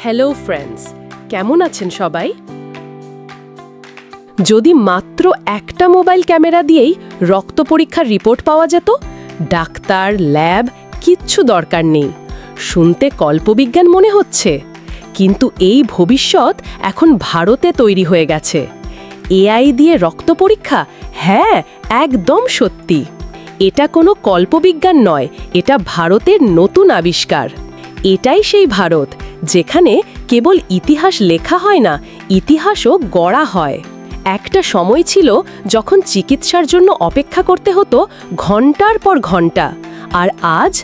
Hello friends, কেমন আছেন সবাই? যদি মাত্র একটা মোবাইল ক্যামেরা দিয়েই রক্ত পরীক্ষার রিপোর্ট পাওয়া যেত, ডাক্তার, ল্যাব কিচ্ছু দরকার নেই। শুনতে কল্পবিজ্ঞান মনে হচ্ছে, কিন্তু এই ভবিষ্যৎ এখন ভারতে তৈরি হয়ে গেছে। এআই দিয়ে রক্ত পরীক্ষা, হ্যাঁ, একদম সত্যি। এটা কোনো কল্পবিজ্ঞান নয়, এটা ভারতের নতুন আবিষ্কার। এটাই সেই ভারত যেখানে কেবল ইতিহাস লেখা হয় না, ইতিহাসও গড়া হয়। একটা সময় ছিল যখন চিকিৎসার জন্য অপেক্ষা করতে হতো ঘন্টার পর ঘন্টা, আর আজ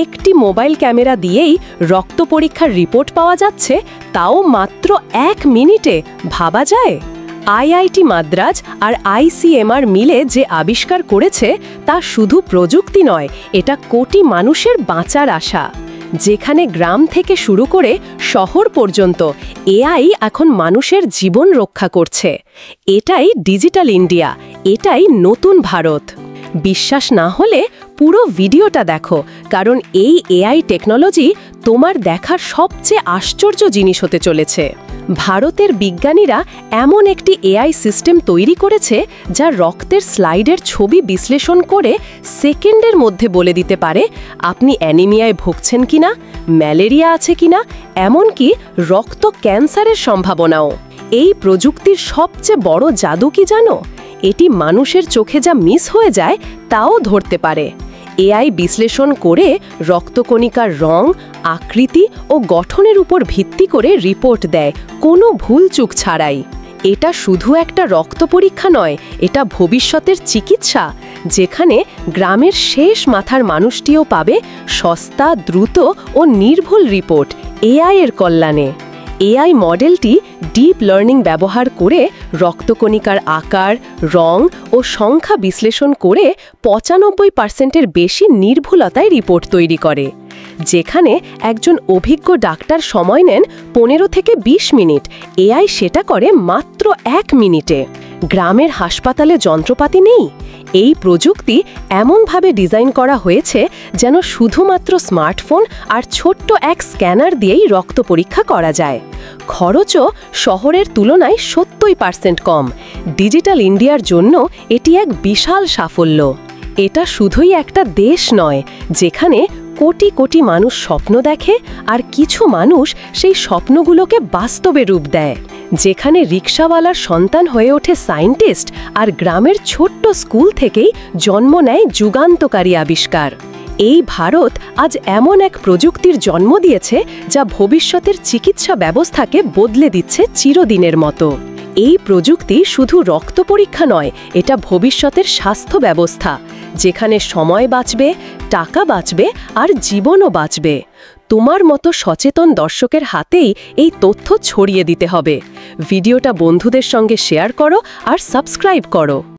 একটি মোবাইল ক্যামেরা দিয়েই রক্ত পরীক্ষার রিপোর্ট পাওয়া যাচ্ছে, তাও মাত্র 1 মিনিটে। ভাবা যায়? আইআইটি মাদ্রাজ আর ICMR মিলে যে আবিষ্কার করেছে তা শুধু প্রযুক্তি নয়, এটা কোটি মানুষের বাঁচার আশা। যেখানে গ্রাম থেকে শুরু করে শহর পর্যন্ত এআই এখন মানুষের জীবন রক্ষা করছে। এটাই ডিজিটাল ইন্ডিয়া, এটাই নতুন ভারত। বিশ্বাস না হলে পুরো ভিডিওটা দেখো, কারণ এই এআই টেকনোলজি তোমার দেখার সবচেয়ে আশ্চর্য জিনিস হতে চলেছে। ভারতের বিজ্ঞানীরা এমন একটি এআই সিস্টেম তৈরি করেছে যা রক্তের স্লাইডের ছবি বিশ্লেষণ করে সেকেন্ডের মধ্যে বলে দিতে পারে আপনি অ্যানিমিয়ায় ভুগছেন কিনা, ম্যালেরিয়া আছে কিনা, এমনকি রক্ত ক্যান্সারের সম্ভাবনাও। এই প্রযুক্তির সবচেয়ে বড় জাদু কি জানো? এটি মানুষের চোখে যা মিস হয়ে যায় তাও ধরতে পারে। এআই বিশ্লেষণ করে রক্তকণিকার রং, আকৃতি ও গঠনের উপর ভিত্তি করে রিপোর্ট দেয়, কোনো ভুলচুক ছাড়াই। এটা শুধু একটা রক্ত পরীক্ষা নয়, এটা ভবিষ্যতের চিকিৎসা, যেখানে গ্রামের শেষ মাথার মানুষটিও পাবে সস্তা, দ্রুত ও নির্ভুল রিপোর্ট এআই এর কল্যাণে। এআই মডেলটি ডিপ লার্নিং ব্যবহার করে রক্তকণিকার আকার, রং ও সংখ্যা বিশ্লেষণ করে 95% বেশি নির্ভুলতায় রিপোর্ট তৈরি করে। যেখানে একজন অভিজ্ঞ ডাক্তার সময় নেন 15 থেকে 20 মিনিট, এআই সেটা করে মাত্র 1 মিনিটে। গ্রামের হাসপাতালে যন্ত্রপাতি নেই। এই প্রযুক্তি এমনভাবে ডিজাইন করা হয়েছে যেন শুধুমাত্র স্মার্টফোন আর ছোট্ট এক স্ক্যানার দিয়েই রক্ত পরীক্ষা করা যায়। খরচও শহরের তুলনায় 70% কম। ডিজিটাল ইন্ডিয়ার জন্য এটি এক বিশাল সাফল্য। এটা শুধুই একটা দেশ নয়, যেখানে কোটি কোটি মানুষ স্বপ্ন দেখে আর কিছু মানুষ সেই স্বপ্নগুলোকে বাস্তবে রূপ দেয়। যেখানে রিকশাওয়ালার সন্তান হয়ে ওঠে সায়েন্টিস্ট আর গ্রামের ছোট্ট স্কুল থেকেই জন্ম নেয় যুগান্তকারী আবিষ্কার। এই ভারত আজ এমন এক প্রযুক্তির জন্ম দিয়েছে যা ভবিষ্যতের চিকিৎসা ব্যবস্থাকে বদলে দিচ্ছে চিরদিনের মতো। এই প্রযুক্তি শুধু রক্ত পরীক্ষা নয়, এটা ভবিষ্যতের স্বাস্থ্য ব্যবস্থা, যেখানে সময় বাঁচবে, টাকা বাঁচবে আর জীবনও বাঁচবে। তোমার মতো সচেতন দর্শকের হাতেই এই তথ্য ছড়িয়ে দিতে হবে। ভিডিওটা বন্ধুদের সঙ্গে শেয়ার করো আর সাবস্ক্রাইব করো।